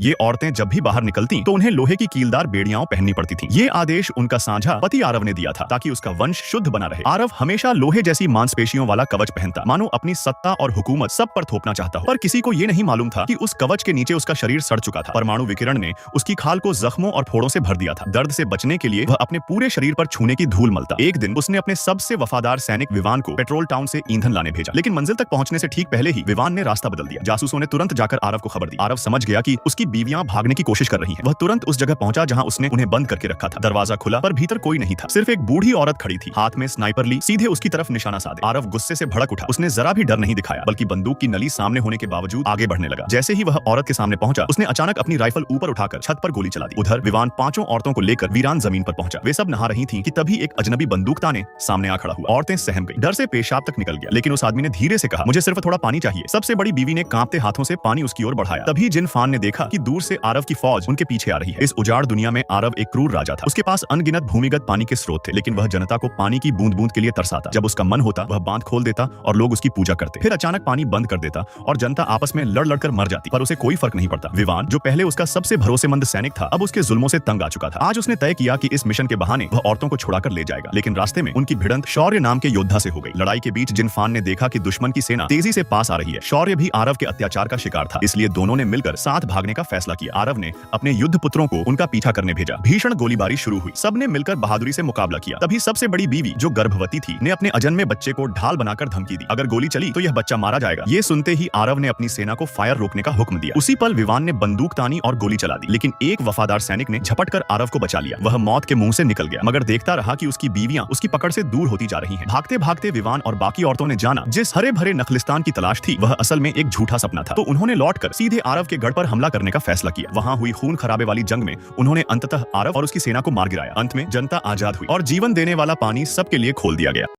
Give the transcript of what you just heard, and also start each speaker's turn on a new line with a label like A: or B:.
A: ये औरतें जब भी बाहर निकलती तो उन्हें लोहे की कीलदार बेड़ियां पहननी पड़ती थीं। ये आदेश उनका साझा पति आरव ने दिया था ताकि उसका वंश शुद्ध बना रहे। आरव हमेशा लोहे जैसी मांसपेशियों वाला कवच पहनता, मानो अपनी सत्ता और हुकूमत सब पर थोपना चाहता हो। पर किसी को ये नहीं मालूम था कि उस कवच के नीचे उसका शरीर सड़ चुका था। परमाणु विकिरण ने उसकी खाल को जख्मों और फोड़ों से भर दिया था। दर्द से बचने के लिए वह अपने पूरे शरीर पर छूने की धूल मलता। एक दिन उसने अपने सबसे वफादार सैनिक विवान को पेट्रोल टाउन से ईंधन लाने भेजा, लेकिन मंजिल तक पहुंचने से ठीक पहले ही विवान ने रास्ता बदल दिया। जासूसों ने तुरंत जाकर आरव को खबर दी। आरव समझ गया कि उसकी बीवियां भागने की कोशिश कर रही हैं। वह तुरंत उस जगह पहुंचा जहां उसने उन्हें बंद करके रखा था। दरवाजा खुला पर भीतर कोई नहीं था। सिर्फ एक बूढ़ी औरत खड़ी थी, हाथ में स्नाइपर ली, सीधे उसकी तरफ निशाना साधे। आरव गुस्से से भड़क उठा। उसने जरा भी डर नहीं दिखाया, बल्कि बंदूक की नली सामने होने के बावजूद आगे बढ़ने लगा। जैसे ही वह औरत के सामने पहुंचा, उसने अचानक अपनी राइफल ऊपर उठाकर छत पर गोली चला दी। उधर विवान 5 औरतों को लेकर वीरान जमीन पर पहुंचा। वे सब नहा रही थीं कि तभी एक अजनबी बंदूकताने सामने आ खड़ा हुआ। औरतें सहम गईं, डर से पेशाब तक निकल गया। लेकिन उस आदमी ने धीरे से कहा, मुझे सिर्फ थोड़ा पानी चाहिए। सबसे बड़ी बीवी ने कांपते हाथों से पानी उसकी ओर बढ़ाया। तभी जिन फान ने देखा कि दूर से आरव की फौज उनके पीछे आ रही है। इस उजाड़ दुनिया में आरव एक क्रूर राजा था। उसके पास अनगिनत भूमिगत पानी के स्रोत थे, लेकिन वह जनता को पानी की बूंद बूंद के लिए तरसाता। जब उसका मन होता वह बांध खोल देता और लोग उसकी पूजा करते। फिर अचानक पानी बंद कर देता और जनता आपस में लड़ लड़कर मर जाती, पर उसे कोई फर्क नहीं पड़ता। विवान, जो पहले उसका सबसे भरोसेमंद सैनिक था, अब उसके जुल्मों से तंग आ चुका था। आज उसने तय किया कि इस मिशन के बहाने वह औरतों को छुड़ाकर ले जाएगा। लेकिन रास्ते में उनकी भिड़ंत शौर्य नाम के योद्धा से हो गई। लड़ाई के बीच जिन फान ने देखा कि दुश्मन की सेना तेजी से पास आ रही है। शौर्य भी आरव के अत्याचार का शिकार था, इसलिए दोनों ने मिलकर साथ भागने का फैसला किया। आरव ने अपने युद्ध पुत्रों को उनका पीछा करने भेजा। भीषण गोलीबारी शुरू हुई। सबने मिलकर बहादुरी से मुकाबला किया। तभी सबसे बड़ी बीवी, जो गर्भवती थी, ने अपने अजन्मे बच्चे को ढाल बनाकर धमकी दी, अगर गोली चली तो यह बच्चा मारा जाएगा। ये सुनते ही आरव ने अपनी सेना को फायर रोकने का हुक्म दिया। उसी पल विवान ने बंदूक तानी और गोली चला दी, लेकिन एक वफादार सैनिक ने झपटकर आरव को बचा लिया। वह मौत के मुंह से निकल गया, मगर देखता रहा कि उसकी बीवियां उसकी पकड़ से दूर होती जा रही हैं। भागते भागते विवान और बाकी औरतों ने जाना जिस हरे भरे नखलिस्तान की तलाश थी, वह असल में एक झूठा सपना था। तो उन्होंने लौटकर सीधे आरव के गढ़ पर हमला करने का फैसला किया। वहां हुई खून खराबे वाली जंग में उन्होंने अंततः आरव और उसकी सेना को मार गिराया। अंत में जनता आजाद हुई और जीवन देने वाला पानी सबके लिए खोल दिया गया।